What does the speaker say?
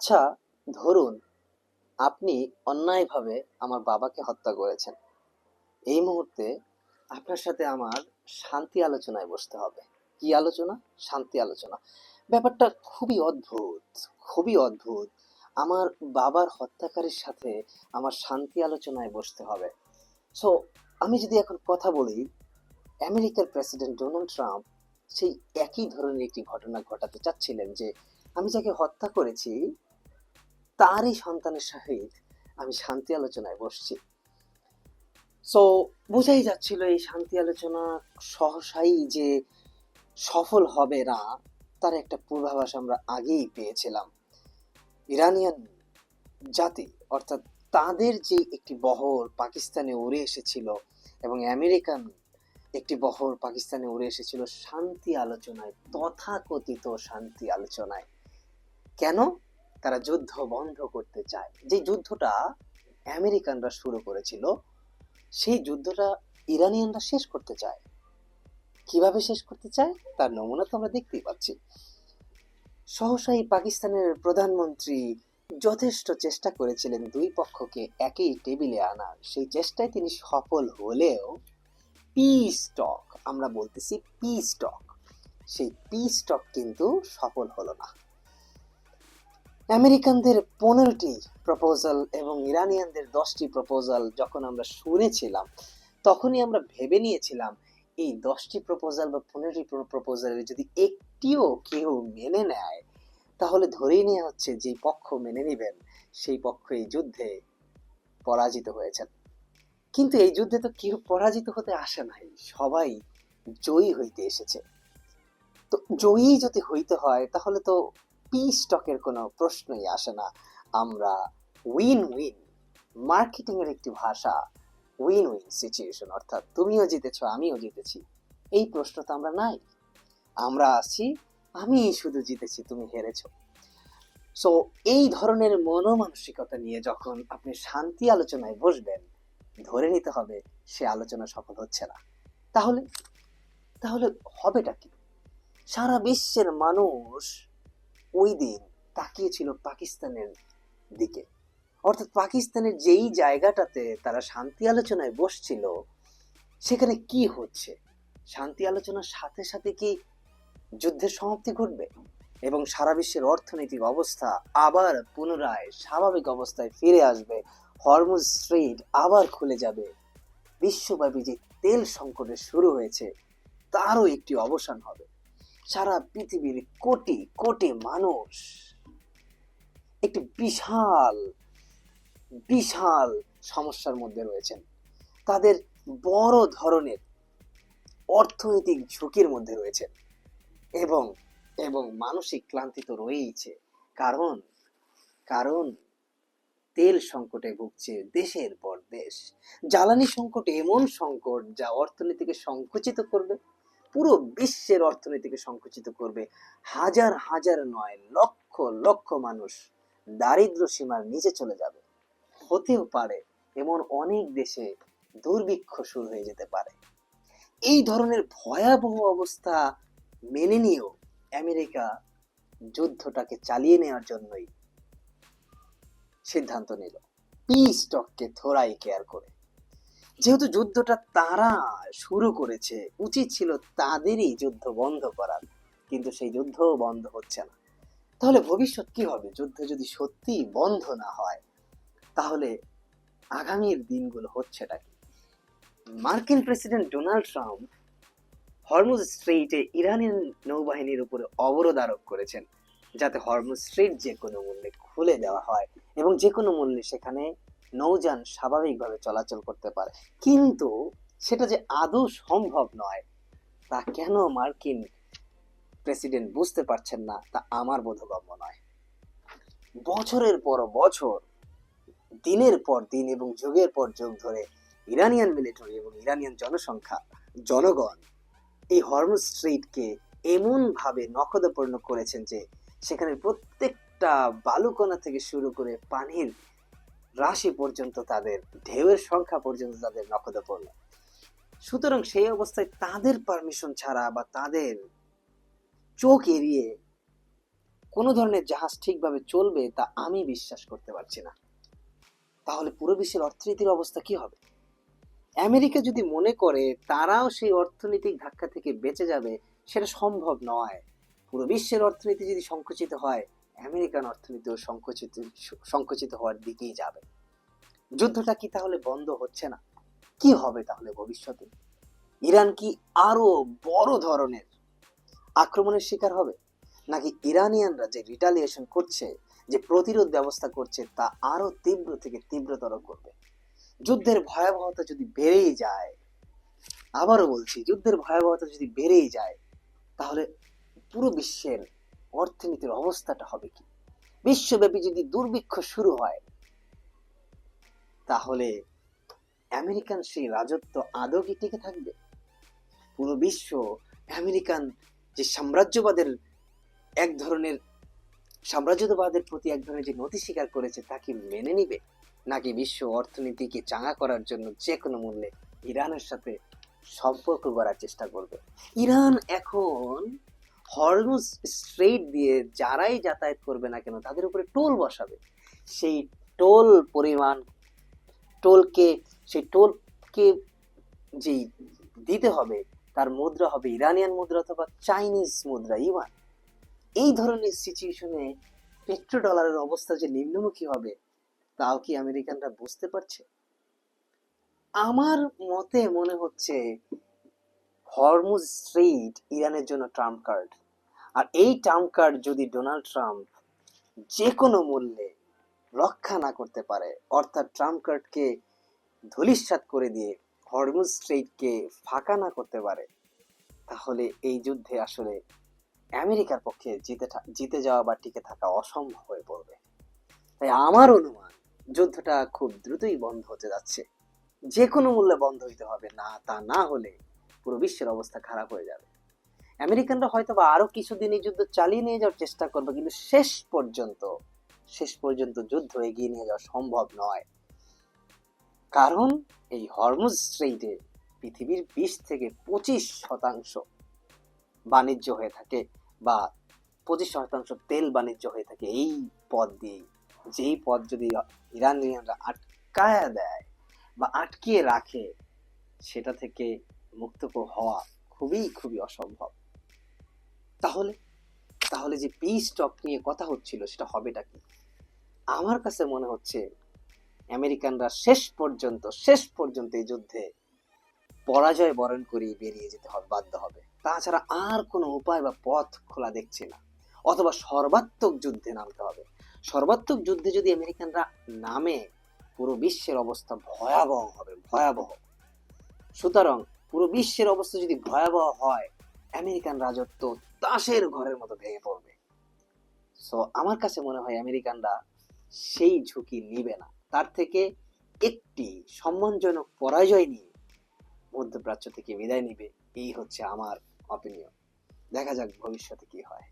আচ্ছা, ধরুন আপনি অন্যায়ভাবে আমার বাবাকে হত্যা করেছেন। এই মুহূর্তে আপনার সাথে আমার শান্তি আলোচনায় বসতে হবে। কি আলোচনা? শান্তি আলোচনা। ব্যাপারটা খুবই অদ্ভুত, খুবই অদ্ভুত। আমার বাবার হত্যাকারীর সাথে আমার শান্তি আলোচনায় বসতে হবে। সো আমি যদি এখন কথা বলি, আমেরিকার প্রেসিডেন্ট ডোনাল্ড ট্রাম্প সেই একই ধরনের একটি ঘটনা ঘটাতে চাচ্ছিলেন যে আমি যাকে হত্যা করেছি তারই সন্তানের সহিত আমি শান্তি আলোচনায় বসছি। সো বোঝাই যাচ্ছিল এই শান্তি আলোচনা সহসাই যে সফল হবে না, তার একটা পূর্বাভাস আমরা আগেই পেয়েছিলাম। ইরানিয়ান জাতি অর্থাৎ তাদের যে একটি বহর পাকিস্তানে উড়ে এসেছিল এবং আমেরিকান একটি বহর পাকিস্তানে উড়ে এসেছিল শান্তি আলোচনায়, তথাকথিত শান্তি আলোচনায়। কেন? তারা যুদ্ধ বন্ধ করতে চায়। যে যুদ্ধটা আমেরিকানরা শুরু করেছিল, সেই যুদ্ধটা ইরানিয়ানরা শেষ করতে চায়। কিভাবে শেষ করতে চায় তার নমুনা তো আমরা দেখতেই পাচ্ছি। সহসাই পাকিস্তানের প্রধানমন্ত্রী যথেষ্ট চেষ্টা করেছিলেন দুই পক্ষকে একই টেবিলে আনার। সেই চেষ্টায় তিনি সফল হলেও পিস টক, আমরা বলতেছি পিস টক, সেই পিস টক কিন্তু সফল হলো না। আমেরিকানদের 15টি প্রপোজাল এবং ইরানিয়ানদের 10টি প্রপোজাল যখন আমরা শুনেছিলাম, তখনই আমরা ভেবে নিয়েছিলাম এই 10টি প্রপোজাল বা 15টি প্রপোজালের যদি একটিও কেউ মেনে নেয়, তাহলে ধরেই নেওয়া হচ্ছে যে পক্ষ মেনে নেবেন সেই পক্ষ এই যুদ্ধে পরাজিত হয়েছেন। কিন্তু এই যুদ্ধে তো কেউ পরাজিত হতে আসে নাই, সবাই জয়ী হইতে এসেছে। তো জয়ী যদি হইতে হয় তাহলে তো পিস টকের কোনো প্রশ্নই আসে না। আমরা উইন উইন, মার্কেটিং এর একটি ভাষা, উইন উইন সিচুয়েশন, অর্থাৎ তুমিও জিতেছো আমিও জিতেছি, এই প্রশ্ন তো আমরা নাই। আমরা আছি আমি শুধু জিতেছি তুমি হেরেছো। সো এই ধরনের মনোমানসিকতা নিয়ে যখন আপনি শান্তি আলোচনায় বসবেন, ধরে নিতে হবে সে আলোচনা সফল হচ্ছে না। তাহলে তাহলে হবেটা কি? সারা বিশ্বের মানুষ ওই দিন তাকিয়েছিল পাকিস্তানের দিকে, অর্থাৎ পাকিস্তানের যেই জায়গাটাতে তারা শান্তি আলোচনায় বসছিল, সেখানে কি হচ্ছে? শান্তি আলোচনার সাথে সাথে কি যুদ্ধের সমাপ্তি ঘটবে এবং সারা বিশ্বের অর্থনৈতিক অবস্থা আবার পুনরায় স্বাভাবিক অবস্থায় ফিরে আসবে? হরমুজ স্ট্রেইট আবার খুলে যাবে? বিশ্বব্যাপী যে তেল সংকটের শুরু হয়েছে তারও একটি অবসান হবে। সারা পৃথিবীর কোটি কোটি মানুষ একটি বিশাল বিশাল সমস্যার মধ্যে রয়েছেন। তাদের বড় ধরনের অর্থনৈতিক ঝুঁকির মধ্যে রয়েছেন এবং এবং মানসিক ক্লান্তি তো রয়েইছে। কারণ কারণ তেল সংকটে ভুগছে দেশের পর দেশ। জ্বালানি সংকট এমন সংকট যা অর্থনীতিকে সংকুচিত করবে, পুরো বিশ্বের অর্থনীতিকে সংকুচিত করবে। হাজার হাজার নয়, লক্ষ লক্ষ মানুষ দারিদ্র সীমার নিচে চলে যাবে। হতেও পারে এমন অনেক দেশে দুর্ভিক্ষ শুরু হয়ে যেতে পারে। এই ধরনের ভয়াবহ অবস্থা মেনে নিয়েও আমেরিকা যুদ্ধটাকে চালিয়ে নেওয়ার জন্যই সিদ্ধান্ত নিল, পিস টককে থোড়াই কেয়ার করে। যেহেতু যুদ্ধটা তারা শুরু করেছে, উচিত ছিল তাদেরই যুদ্ধ বন্ধ করার, কিন্তু সেই যুদ্ধও বন্ধ হচ্ছে না। তাহলে ভবিষ্যৎ কি হবে? যুদ্ধ যদি সত্যি বন্ধ না হয়, তাহলে আগামীর দিনগুলো হচ্ছেটা কি? মার্কিন প্রেসিডেন্ট ডোনাল্ড ট্রাম্প হরমুজ স্ট্রেইটে ইরানের নৌবাহিনীর উপরে অবরোধ আরোপ করেছেন, যাতে হরমুজ স্ট্রেইট যে কোনো মূল্যে খুলে দেওয়া হয় এবং যে কোনো মূল্যে সেখানে নৌযান স্বাভাবিকভাবে চলাচল করতে পারে। কিন্তু সেটা যে আদৌ সম্ভব নয়, তা কেন মার্কিন প্রেসিডেন্ট বুঝতে পারছেন না, তা আমার বোধগম্য নয়। বছরের পর বছর, দিনের পর দিন এবং যুগের পর যুগ ধরে ইরানিয়ান মিলিটারি এবং ইরানিয়ান জনগণ এই হরমুজ স্ট্রেইটকে এমন ভাবে নখদর্পণ করেছেন যে সেখানে প্রত্যেকটা বালুকণা থেকে শুরু করে পানির রাশি পর্যন্ত, তাদের ঢেউয়ের সংখ্যা পর্যন্ত তাদের নখদর্পণ। সুতরাং সেই অবস্থায় তাদের পারমিশন ছাড়া বা তাদের চোখ এড়িয়ে কোনো ধরনের জাহাজ ঠিকভাবে চলবে তা আমি বিশ্বাস করতে পারছি না। তাহলে পুরো বিশ্বের অর্থনীতির অবস্থা কি হবে? আমেরিকা যদি মনে করে তারাও সেই অর্থনৈতিক ধাক্কা থেকে বেঁচে যাবে, সেটা সম্ভব নয়। পুরো বিশ্বের অর্থনীতি যদি সংকুচিত হয়, আমেরিকান অর্থনীতিও সংকুচিত হওয়ার দিকেই যাবে। যুদ্ধটা কি তাহলে বন্ধ হচ্ছে না? কি হবে তাহলে ভবিষ্যতে? ইরান কি আরো বড় ধরনের আক্রমণের শিকার হবে, নাকি ইরানিয়ানরা যে রিটালিয়েশন করছে, যে প্রতিরোধ ব্যবস্থা করছে, তা আরো তীব্র থেকে তীব্রতর করবে? যুদ্ধের ভয়াবহতা যদি বেড়েই যায়, আবারও বলছি, যুদ্ধের ভয়াবহতা যদি বেড়েই যায়, তাহলে পুরো বিশ্বের অর্থনীতির অবস্থাটা হবে কি? বিশ্বব্যাপী যদি দুর্ভিক্ষ শুরু হয়, তাহলে আমেরিকান সেই রাজত্ব আদৌ কি টিকে থাকবে? পুরো বিশ্ব আমেরিকান যে সাম্রাজ্যবাদের এক ধরনের সাম্রাজ্যবাদের প্রতি এক ধরনের যে নতি স্বীকার করেছে, তা কি মেনে নিবে, নাকি বিশ্ব অর্থনীতিকে চাঙা করার জন্য যে কোনো মূল্যে ইরানের সাথে সম্পর্ক গড়ার চেষ্টা করবে? ইরান এখন হরমুজ স্ট্রেইট দিয়ে যারাই যাতায়াত করবে না কেন, তাদের উপরে টোল বসাবে। সেই টোল পরিমাণ টোলকে সেই টোলকে যে দিতে হবে, তার মুদ্রা হবে ইরানিয়ান মুদ্রা অথবা চাইনিজ মুদ্রা, ইউয়ান। এই ধরনের সিচুয়েশনে পেট্রো ডলারের অবস্থা যে নিম্নমুখী হবে, তাও কি আমেরিকানরা বুঝতে পারছে? আমার মতে মনে হচ্ছে হরমুজ স্ট্রেইট ইরানের জন্য ট্রাম্প কার্ড। আর এই ট্রাম্প কার্ড যদি ডোনাল্ড ট্রাম্প যে কোনো মূল্যে রক্ষা না করতে পারে, অর্থাৎ ট্রাম্প কার্ডকে ধূলিসাৎ করে দিয়ে হরমুজ স্ট্রেইটকে ফাঁকা না করতে পারে, তাহলে এই যুদ্ধে আসলে আমেরিকার পক্ষে জিতে যাওয়া বা টিকে থাকা অসম্ভব হয়ে পড়বে। তাই আমার অনুমান, যুদ্ধটা খুব দ্রুতই বন্ধ হতে যাচ্ছে। যে কোনো মূল্যে বন্ধ হইতে হবে, না তা না হলে পুরো বিশ্বের অবস্থা খারাপ হয়ে যাবে। আমেরিকানরা হয়তো বা আরো কিছুদিন এই যুদ্ধ চালিয়ে নিয়ে যাওয়ার চেষ্টা করবে, কিন্তু শেষ পর্যন্ত যুদ্ধ এগিয়ে নিয়ে যাওয়া সম্ভব নয়। কারণ এই হরমুজ স্ট্রেইটে পৃথিবীর 20 থেকে 25% বাণিজ্য হয়ে থাকে, বা 25% তেল বাণিজ্য হয়ে থাকে এই পথ দিয়ে। যেই পথ যদি ইরানিয়ানরা আটকায়া দেয় বা আটকিয়ে রাখে, সেটা থেকে মুক্ত হওয়া খুবই খুবই অসম্ভব। তাহলে তাহলে যে পিস টক নিয়ে কথা হচ্ছিল, সেটা হবেটা কি? আমার কাছে মনে হচ্ছে আমেরিকানরা শেষ পর্যন্ত এই যুদ্ধে পরাজয় বরণ করে বেরিয়ে যেতে হবে, বাধ্য হবে। তাছাড়া আর কোনো উপায় বা পথ খোলা দেখছি না। অথবা সর্বাত্মক যুদ্ধে নামতে হবে। সর্বাত্মক যুদ্ধে যদি আমেরিকানরা নামে, পুরো বিশ্বের অবস্থা ভয়াবহ হবে, ভয়াবহ। সুতরাং পুরো বিশ্বের অবস্থা যদি ভয়াবহ হয়, আমেরিকান রাজত্ব তাসের ঘরের মতো ভেঙে পড়বে। সো আমার কাছে মনে হয় আমেরিকানরা সেই ঝুঁকি নিবে না। তার থেকে একটি সম্মানজনক পরাজয় নিয়ে মধ্যপ্রাচ্য থেকে বিদায় নিবে, এই হচ্ছে আমার অপিনিয়ন। দেখা যাক ভবিষ্যতে কি হয়।